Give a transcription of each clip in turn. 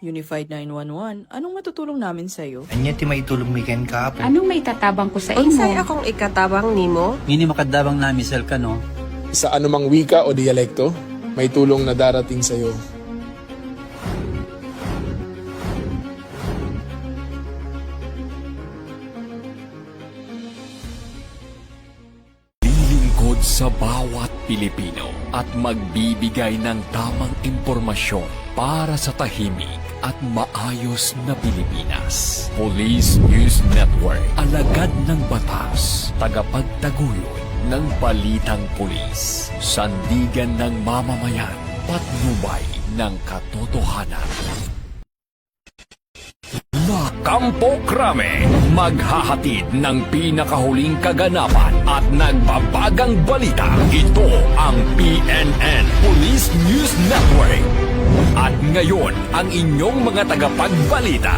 Unified 911, anong matutulong namin sa'yo? Anya ti maitulong mi ken ka. Anong may tatabang ko sa Unsay imo? akong ikatabang nimo? Ngini makadabang na misal ka no. Sa anumang wika o dialekto, may tulong na darating sa iyo. Lilingkod sa bawat Pilipino at magbibigay ng tamang impormasyon para sa tahimik at maayos na Pilipinas. Police News Network, alagad ng batas, tagapagtaguyod ng balitang pulis, sandigan ng mamamayan, patnubay ng katotohanan. Kampo Krame, maghahatid ng pinakahuling kaganapan at nagbabagang balita. Ito ang PNN Police News Network. At ngayon, ang inyong mga tagapagbalita.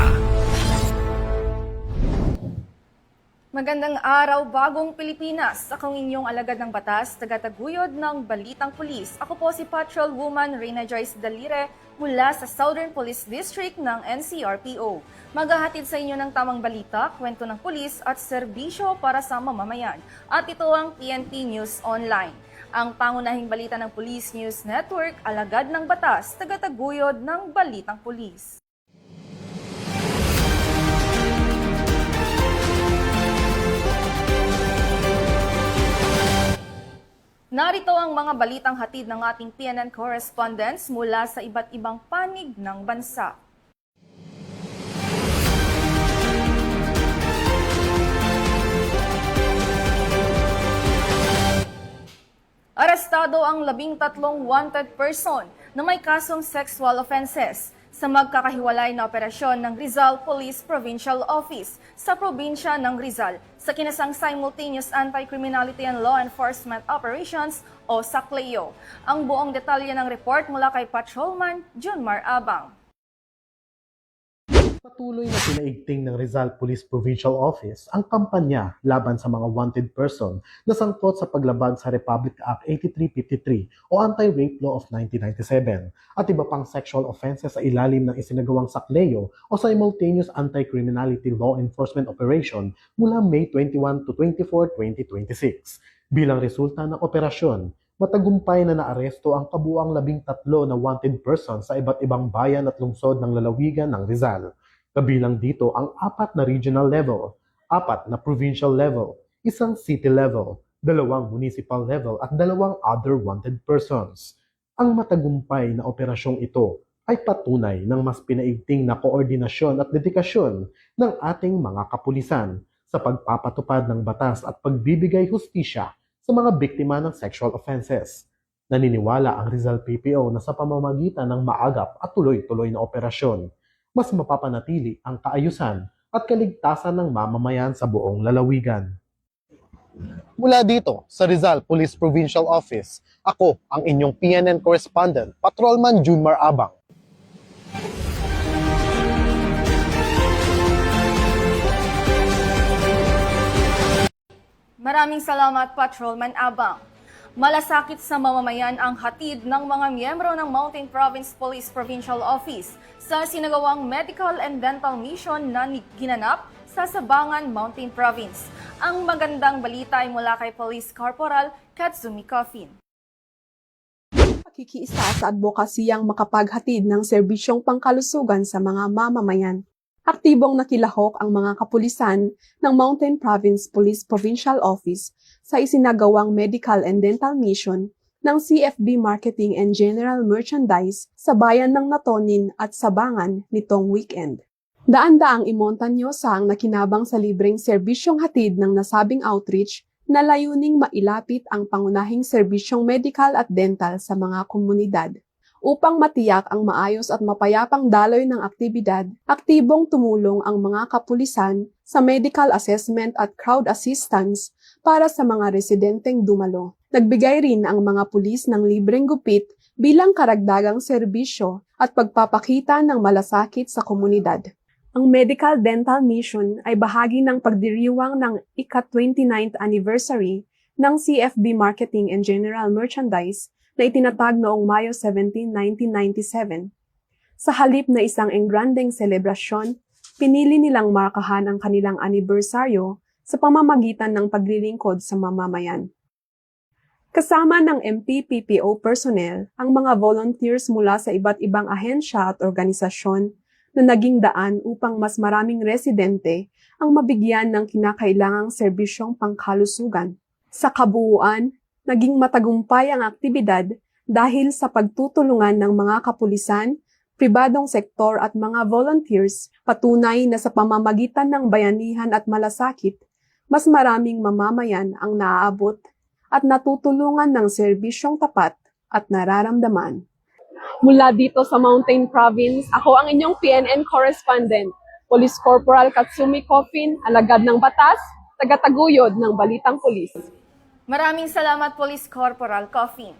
Magandang araw, bagong Pilipinas. Akong inyong alagad ng batas, tagataguyod ng Balitang Pulis. Ako po si Patrolwoman Reyna Joyce Dalire mula sa Southern Police District ng NCRPO. Maghahatid sa inyo ng tamang balita, kwento ng pulis at serbisyo para sa mamamayan. At ito ang PNP News Online. Ang pangunahing balita ng Police News Network, alagad ng batas, tagataguyod ng Balitang Pulis. Narito ang mga balitang hatid ng ating PNN correspondents mula sa iba't ibang panig ng bansa. Arestado ang 13 wanted person na may kasong sexual offenses sa magkakahiwalay na operasyon ng Rizal Police Provincial Office sa probinsya ng Rizal sa kinasang Simultaneous Anti-Criminality and Law Enforcement Operations o SACLEO. Ang buong detalye ng report mula kay Patrolman Junmar Abang. Patuloy na pinaigting ng Rizal Police Provincial Office ang kampanya laban sa mga wanted person na sangkot sa paglabag sa Republic Act 8353 o Anti-Rape Law of 1997 at iba pang sexual offenses sa ilalim ng isinagawang SACLEO o Simultaneous Anti-Criminality Law Enforcement Operation mula May 21 to 24, 2026. Bilang resulta ng operasyon, matagumpay na naaresto ang kabuuang 13 na wanted person sa iba't ibang bayan at lungsod ng lalawigan ng Rizal. Kabilang dito ang 4 na regional level, 4 na provincial level, 1 city level, 2 municipal level at 2 other wanted persons. Ang matagumpay na operasyong ito ay patunay ng mas pinaigting na koordinasyon at dedikasyon ng ating mga kapulisan sa pagpapatupad ng batas at pagbibigay hustisya sa mga biktima ng sexual offenses. Naniniwala ang Rizal PPO na sa pamamagitan ng maagap at tuloy-tuloy na operasyon, mas mapapanatili ang kaayusan at kaligtasan ng mamamayan sa buong lalawigan. Mula dito sa Rizal Police Provincial Office, ako ang inyong PNN correspondent, Patrolman Junmar Abang. Maraming salamat, Patrolman Abang. Malasakit sa mamamayan ang hatid ng mga miyembro ng Mountain Province Police Provincial Office sa sinagawang medical and dental mission na ginanap sa Sabangan Mountain Province. Ang magandang balita ay mula kay Police Corporal Katsumi Coffin. Pakikiisa sa advokasiyang makapaghatid ng serbisyong pangkalusugan sa mga mamamayan. Aktibong nakilahok ang mga kapulisan ng Mountain Province Police Provincial Office sa isinagawang medical and dental mission ng CFB Marketing and General Merchandise sa bayan ng Natonin at Sabangan nitong weekend. Daan-daang imontanyosa ang nakinabang sa libreng serbisyong hatid ng nasabing outreach na layuning mailapit ang pangunahing serbisyong medical at dental sa mga komunidad. Upang matiyak ang maayos at mapayapang daloy ng aktibidad, aktibong tumulong ang mga kapulisan sa medical assessment at crowd assistance para sa mga residenteng dumalo. Nagbigay rin ang mga pulis ng libreng gupit bilang karagdagang serbisyo at pagpapakita ng malasakit sa komunidad. Ang Medical Dental Mission ay bahagi ng pagdiriwang ng ika-29th anniversary ng CFB Marketing and General Merchandise na itinatag noong Mayo 17, 1997. Sa halip na isang engrandeng selebrasyon, pinili nilang markahan ang kanilang anibersaryo sa pamamagitan ng paglilingkod sa mamamayan. Kasama ng MPPPO personnel ang mga volunteers mula sa iba't ibang ahensya at organisasyon na naging daan upang mas maraming residente ang mabigyan ng kinakailangang serbisyong pangkalusugan. Sa kabuuan, naging matagumpay ang aktibidad dahil sa pagtutulungan ng mga kapulisan, pribadong sektor at mga volunteers, patunay na sa pamamagitan ng bayanihan at malasakit, mas maraming mamamayan ang naaabot at natutulungan ng serbisyong tapat at nararamdaman. Mula dito sa Mountain Province, ako ang inyong PNN correspondent, Police Corporal Katsumi Coffin, alagad ng batas, tagataguyod ng Balitang Pulis. Maraming salamat, Police Corporal Coffin.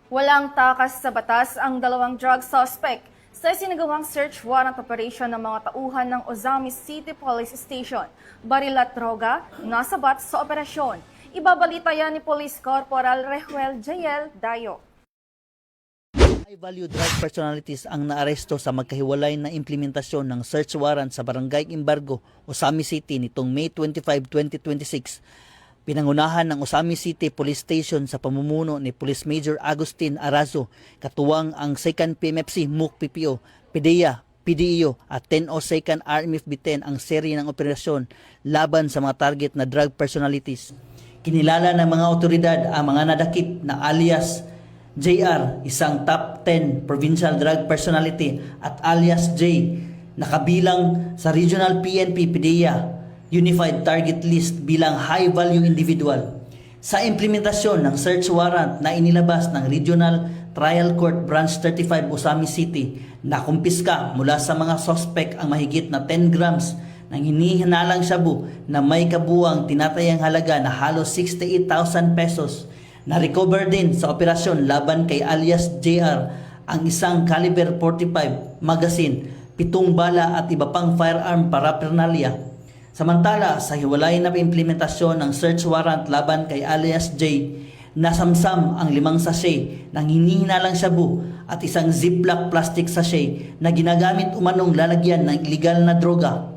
Walang takas sa batas ang dalawang drug suspect sa isinagawang search warrant operation ng mga tauhan ng Ozamis City Police Station. Baril at droga, nasabat sa operasyon. Ibabalita yan ni Police Corporal Rehuel Jael Dayo. High-value drug personalities ang naaresto sa magkahiwalay na implementasyon ng search warrant sa Barangay Imbargo, Ozamis City nitong May 25, 2026. Pinangunahan ng Ozamis City Police Station sa pamumuno ni Police Major Agustin Arazo, katuwang ang 2nd PMFC MUK PPO, PDEA, PDEO at 1002nd RMFB-10 ang serye ng operasyon laban sa mga target na drug personalities. Kinilala ng mga otoridad ang mga nadakip na alias JR, isang top 10 provincial drug personality, at alias J, nakabilang sa Regional PNP PDEA Unified Target List bilang high-value individual. Sa implementasyon ng search warrant na inilabas ng Regional Trial Court Branch 35 Ozamis City, nakumpiska mula sa mga suspect ang mahigit na 10 grams ng hinihinalang shabu na may kabuang tinatayang halaga na halos 68,000 pesos. Na-recover din sa operasyon laban kay alias JR ang isang caliber 45 magazine, 7 bala at iba pang firearm paraphernalia. Samantala, sa hiwalay na implementasyon ng search warrant laban kay alias J, nasamsam ang 5 sachet ng hinihinalang shabu at isang ziplock plastic sachet na ginagamit umanong lalagyan ng illegal na droga.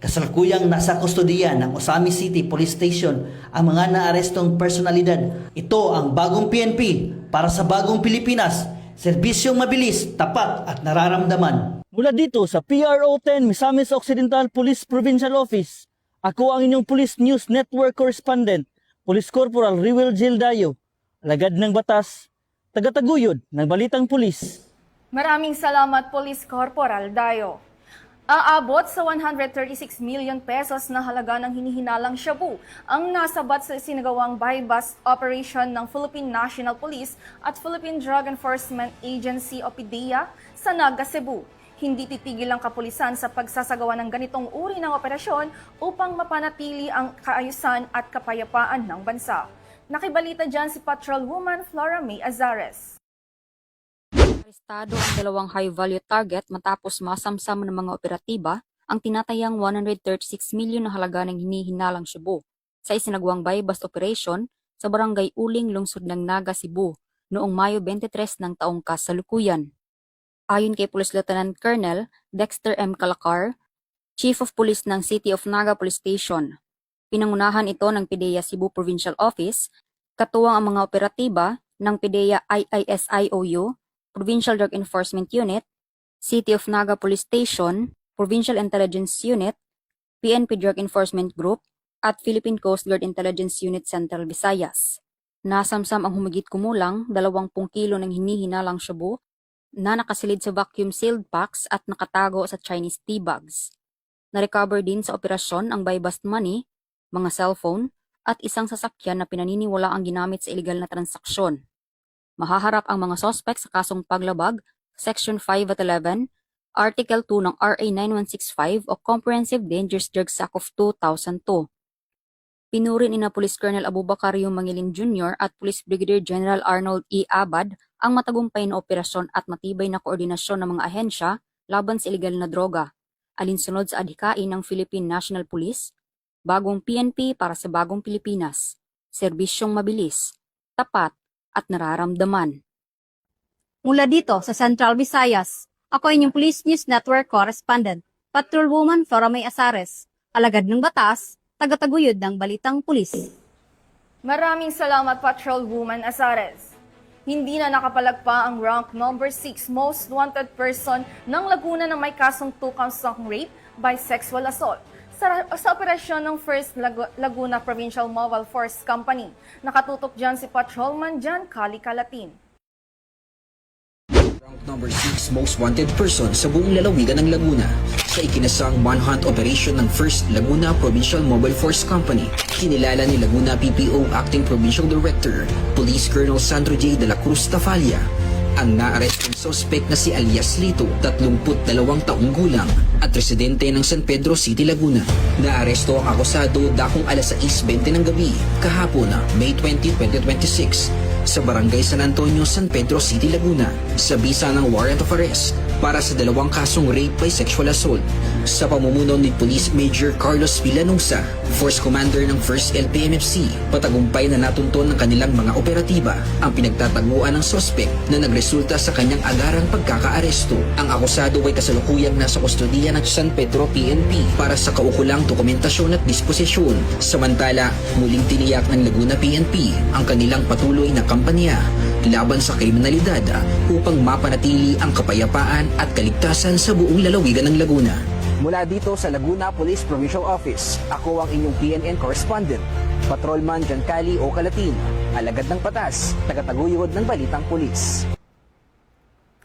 Kasalukuyang nasa kustodiya ng Ozamis City Police Station ang mga naarestong personalidad. Ito ang bagong PNP para sa bagong Pilipinas, serbisyong mabilis, tapat at nararamdaman. Mula dito sa PRO 10 Misamis Occidental Police Provincial Office, ako ang inyong Police News Network Correspondent, Police Corporal Rehuel Jael Dayo, alagad ng batas, tagataguyod ng Balitang Pulis. Maraming salamat, Police Corporal Dayo. Aabot sa 136 million pesos na halaga ng hinihinalang shabu ang nasabat sa isinagawang buy-bust operation ng Philippine National Police at Philippine Drug Enforcement Agency o PDEA sa Naga, Cebu. Hindi titigil ang kapulisan sa pagsasagawa ng ganitong uri ng operasyon upang mapanatili ang kaayusan at kapayapaan ng bansa. Nakibalita dyan si Patrolwoman Flora May Azares. Arestado ang dalawang high-value target matapos masamsam ng mga operatiba ang tinatayang 136 milyon na halaga ng hinihinalang shabu sa isinagawang buy-bust operation sa Barangay Uling, lungsod ng Naga, Cebu noong Mayo 23 ng taong kasalukuyan. Ayon kay Police Lieutenant Colonel Dexter M. Calacar, Chief of Police ng City of Naga Police Station, pinangunahan ito ng PDEA Cebu Provincial Office, katuwang ang mga operatiba ng PDEA IISIOU, Provincial Drug Enforcement Unit, City of Naga Police Station, Provincial Intelligence Unit, PNP Drug Enforcement Group, at Philippine Coast Guard Intelligence Unit Central Visayas. Nasamsam ang humigit kumulang 20 kilo ng hinihinalang shabu na nakasilid sa vacuum-sealed packs at nakatago sa Chinese tea bags. Na-recover din sa operasyon ang buy-bust money, mga cellphone, at isang sasakyan na pinaniniwala ang ginamit sa iligal na transaksyon. Mahaharap ang mga sospek sa kasong paglabag, Section 5 at 11, Article 2 ng RA 9165 o Comprehensive Dangerous Drugs Act of 2002. Pinuri ni na Police Colonel Abubacario Mangilin Jr. at Police Brigadier General Arnold E. Abad ang matagumpay na operasyon at matibay na koordinasyon ng mga ahensya laban sa iligal na droga, alinsunod sa adhikain ng Philippine National Police, bagong PNP para sa bagong Pilipinas, serbisyong mabilis, tapat, at nararamdaman. Mula dito sa Central Visayas, Ako inyong Police News Network correspondent, Patrolwoman Flora May Asares, alagad ng batas, tagataguyod ng balitang pulis. Maraming salamat, Patrolwoman Azares. Hindi na nakapalagpa ang rank number 6 most wanted person ng Laguna na may kasong 2 counts ng rape by sexual assault sa operasyon ng 1st Laguna Provincial Mobile Force Company. Nakatutok dyan si Patrolman Jan Cali Calatin. Rank number 6 most wanted person sa buong lalawigan ng Laguna sa ikinasang manhunt operation ng 1st Laguna Provincial Mobile Force Company. Kinilala ni Laguna PPO Acting Provincial Director Police Colonel Sandro J. de la Cruz Tafalia ang naarestong suspect na si Alias Lito, 32 taong gulang at residente ng San Pedro City, Laguna. Naaresto ang akusado dakong alas 6:20 ng gabi kahapon na May 20, 2026 sa Barangay San Antonio, San Pedro City, Laguna sa bisa ng warrant of arrest para sa 2 kasong rape by sexual assault sa pamumuno ni Police Major Carlos Villanusa, Force Commander ng 1st LPMFC. Patagumpay na natunton ng kanilang mga operatiba ang pinagtataguan ng suspect na nagresulta sa kanyang agarang pagkakaaresto. Ang akusado ay kasalukuyang nasa kustodiya ng San Pedro PNP para sa kaukulang dokumentasyon at disposisyon. Samantala, muling tiniyak ng Laguna PNP ang kanilang patuloy na kampanya laban sa kriminalidad upang mapanatili ang kapayapaan at kaligtasan sa buong lalawigan ng Laguna. Mula dito sa Laguna Police Provincial Office, ako ang inyong PNN correspondent, Patrolman Giancarlo O. Calatin, alagad ng batas, tagataguyod ng balitang pulis.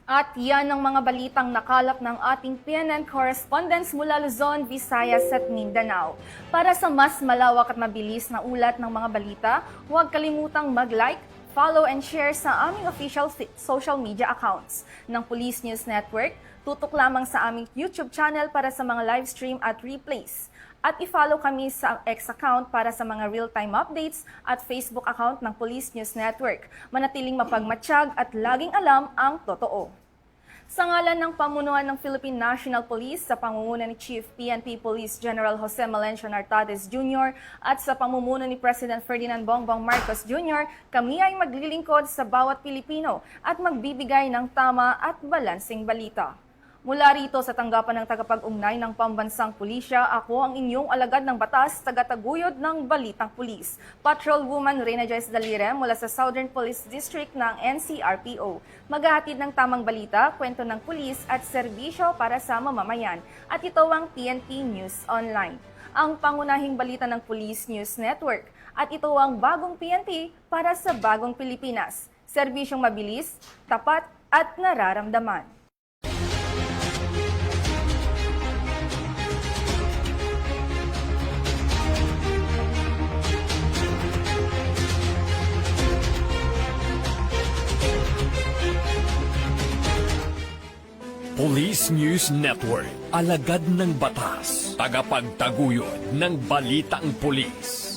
At yan ang mga balitang nakalap ng ating PNN correspondents mula Luzon, Visayas at Mindanao. Para sa mas malawak at mabilis na ulat ng mga balita, huwag kalimutang mag-like, follow and share sa aming official social media accounts ng Police News Network. Tutok lamang sa aming YouTube channel para sa mga live stream at replays. At i-follow kami sa X account para sa mga real-time updates at Facebook account ng Police News Network. Manatiling mapagmatsyag at laging alam ang totoo. Sa ngalan ng pamunuan ng Philippine National Police sa pamumuno ni Chief PNP Police General Jose Malencio Nartades Jr. at sa pamumuno ni President Ferdinand Bongbong Marcos Jr., kami ay maglilingkod sa bawat Pilipino at magbibigay ng tama at balansing balita. Mula rito sa tanggapan ng tagapag-ugnay ng Pambansang Pulisya, ako ang inyong alagad ng batas, tagataguyod ng Balitang Pulis, Patrolwoman Reyna Joyce Dalire mula sa Southern Police District ng NCRPO. Maghahatid ng tamang balita, kwento ng pulis at serbisyo para sa mamamayan. At ito ang PNP News Online, ang pangunahing balita ng Police News Network. At ito ang bagong PNP para sa bagong Pilipinas. Serbisyong mabilis, tapat at nararamdaman. Police News Network, alagad ng batas, tagapagtaguyod ng balitang pulis.